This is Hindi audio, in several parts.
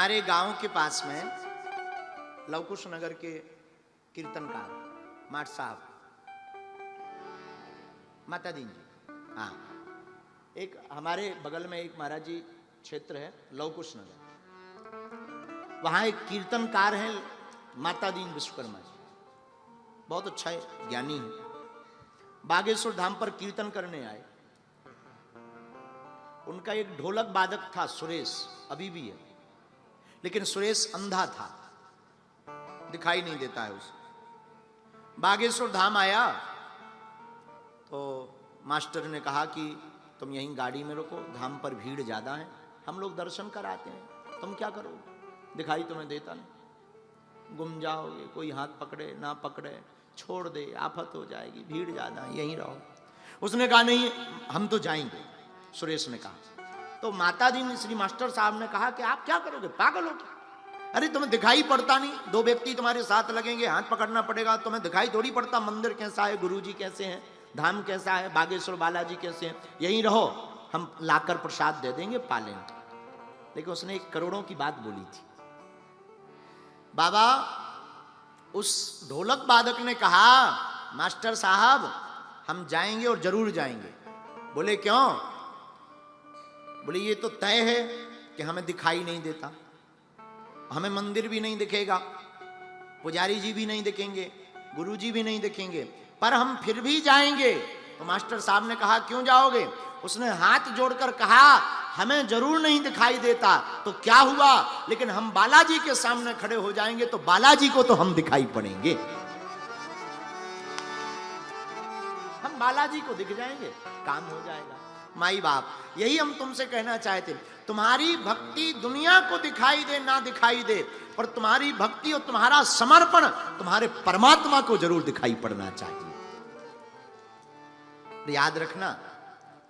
हमारे गांव के पास में लवकुश नगर के कीर्तनकार माट साहब माता दीन जी, हाँ, एक हमारे बगल में एक महाराज जी क्षेत्र है लवकुश नगर, वहां एक कीर्तनकार है माता दीन विश्वकर्मा जी, बहुत अच्छा है, ज्ञानी है। बागेश्वर धाम पर कीर्तन करने आए। उनका एक ढोलक वादक था सुरेश, अभी भी है, लेकिन सुरेश अंधा था, दिखाई नहीं देता है उसे। बागेश्वर धाम आया तो मास्टर ने कहा कि तुम यहीं गाड़ी में रुको, धाम पर भीड़ ज्यादा है, हम लोग दर्शन कराते हैं, तुम क्या करोगे, दिखाई तुम्हें देता नहीं, गुम जाओगे, कोई हाथ पकड़े ना पकड़े, छोड़ दे, आफत हो जाएगी, भीड़ ज्यादा है, यहीं रहो। उसने कहा नहीं हम तो जाएंगे, सुरेश ने कहा। तो माता दीन श्री मास्टर साहब ने कहा कि आप क्या करोगे, पागल हो क्या, अरे तुम्हें दिखाई पड़ता नहीं, दो व्यक्ति तुम्हारे साथ लगेंगे, हाथ पकड़ना पड़ेगा, तुम्हें दिखाई थोड़ी पड़ता मंदिर कैसा है, गुरुजी कैसे हैं, धाम कैसा है, बागेश्वर बालाजी कैसे हैं, यहीं रहो, हम लाकर प्रसाद दे देंगे, पा लेंगे। लेकिन उसने एक करोड़ों की बात बोली थी। बाबा उस ढोलक वादक ने कहा मास्टर साहब हम जाएंगे और जरूर जाएंगे। बोले क्यों? बोले ये तो तय है कि हमें दिखाई नहीं देता, हमें मंदिर भी नहीं दिखेगा, पुजारी जी भी नहीं दिखेंगे, गुरुजी भी नहीं दिखेंगे, पर हम फिर भी जाएंगे। तो मास्टर साहब ने कहा क्यों जाओगे? उसने हाथ जोड़कर कहा हमें जरूर नहीं दिखाई देता तो क्या हुआ, लेकिन हम बालाजी के सामने खड़े हो जाएंगे तो बालाजी को तो हम दिखाई पड़ेंगे, हम बालाजी को दिख जाएंगे, काम हो जाएगा। माई बाप, यही हम तुमसे कहना चाहते, तुम्हारी भक्ति दुनिया को दिखाई दे ना दिखाई दे, पर तुम्हारी भक्ति और तुम्हारा समर्पण तुम्हारे परमात्मा को जरूर दिखाई पड़ना चाहिए। याद रखना,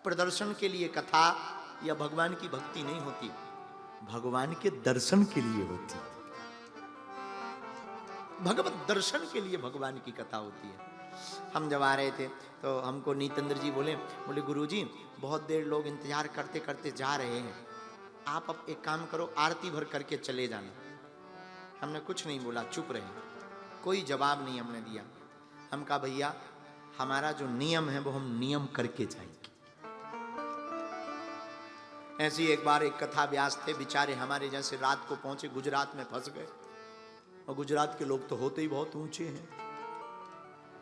प्रदर्शन के लिए कथा या भगवान की भक्ति नहीं होती, भगवान के दर्शन के लिए होती, भगवत दर्शन के लिए भगवान की कथा होती है। हम जब आ रहे थे तो हमको नीतेंद्र जी बोले गुरुजी बहुत देर लोग इंतजार करते करते जा रहे हैं, आप अब एक काम करो, आरती भर करके चले जाना। हमने कुछ नहीं बोला, चुप रहे, कोई जवाब नहीं हमने दिया। हम कहा भैया हमारा जो नियम है वो हम नियम करके जाएंगे। ऐसी एक बार एक कथा व्यास थे, बेचारे हमारे जैसे रात को पहुंचे, गुजरात में फंस गए, और गुजरात के लोग तो होते ही बहुत ऊंचे हैं,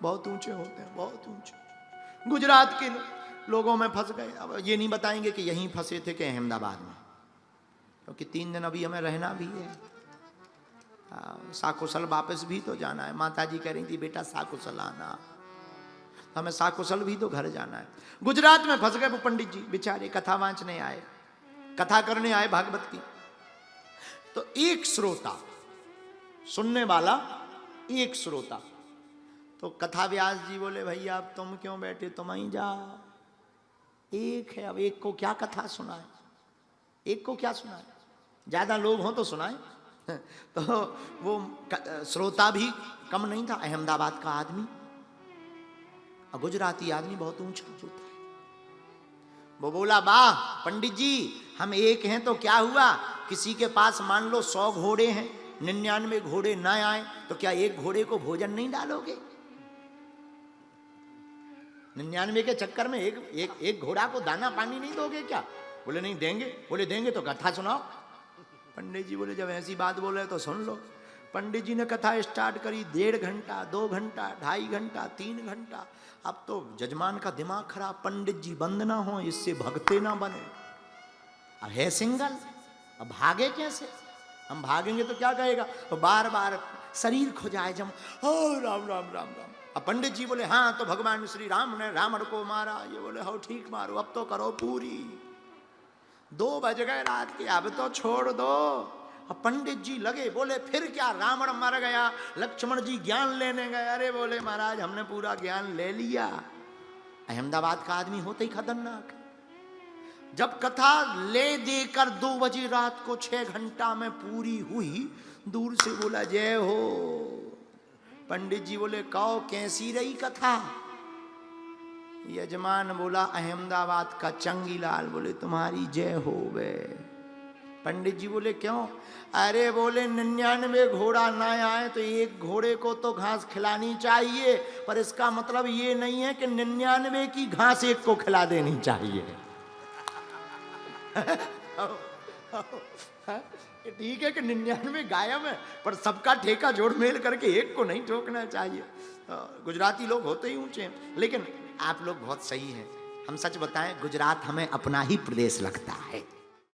बहुत ऊंचे होते हैं, बहुत ऊंचे। गुजरात के लोगों में फंस गए। अब ये नहीं बताएंगे कि यहीं फंसे थे कि अहमदाबाद में, क्योंकि 3 दिन अभी हमें रहना भी है, साकुशल वापस भी तो जाना है। माता जी कह रही थी बेटा साकुशल आना, हमें साकुशल भी तो घर जाना है। गुजरात में फंस गए वो पंडित जी बेचारे, कथा वांचने आए, कथा करने आए भागवत की। तो एक श्रोता, सुनने वाला एक श्रोता, तो कथा व्यास जी बोले भैया अब तुम क्यों बैठे, तुम ही जाओ, एक है, अब एक को क्या कथा सुनाए, एक को क्या सुनाए, ज्यादा लोग हों तो सुनाए। तो वो श्रोता भी कम नहीं था, अहमदाबाद का आदमी और गुजराती आदमी बहुत ऊंचा होता है। वो बोला वाह पंडित जी हम एक हैं तो क्या हुआ, किसी के पास मान लो 100 घोड़े हैं, 99 घोड़े ना आए तो क्या एक घोड़े को भोजन नहीं डालोगे? 99 के चक्कर में एक घोड़ा को दाना पानी नहीं दोगे क्या? बोले नहीं देंगे। बोले देंगे तो कथा सुनाओ। पंडित जी बोले जब ऐसी बात बोले तो सुन लो। पंडित जी ने कथा स्टार्ट करी, 1.5 घंटा, 2 घंटा, 2.5 घंटा, 3 घंटा। अब तो जजमान का दिमाग खराब, पंडित जी बंद ना हो, इससे भगते ना बने, अब है सिंगल, अब भागे कैसे, हम भागेंगे तो क्या कहेगा, तो बार बार शरीर खुजाए जम, ओ राम राम राम राम। अब पंडित जी बोले हाँ तो भगवान श्री राम ने रावण को मारा, ये बोले हो ठीक मारो, अब तो करो पूरी। 2 बज गए रात के, अब तो छोड़ दो। अब पंडित जी लगे, बोले फिर क्या, रावण मर गया, लक्ष्मण जी ज्ञान लेने गए। अरे बोले महाराज हमने पूरा ज्ञान ले लिया। अहमदाबाद का आदमी होते ही खतरनाक। जब कथा ले देकर 2 बजे रात को 6 घंटा में पूरी हुई, दूर से बोला जय हो। पंडित जी बोले कहो कैसी रही कथा? यजमान बोला अहमदाबाद का चंगीलाल, बोले तुम्हारी जय हो वे। पंडित जी बोले क्यों? अरे बोले 99 घोड़ा ना आए तो एक घोड़े को तो घास खिलानी चाहिए, पर इसका मतलब ये नहीं है कि 99 की घास एक को खिला देनी चाहिए। ठीक है कि 99 गायब है, पर सबका ठेका जोड़ मेल करके एक को नहीं ठोकना चाहिए। गुजराती लोग होते ही ऊंचे हैं, लेकिन आप लोग बहुत सही हैं। हम सच बताएं, गुजरात हमें अपना ही प्रदेश लगता है।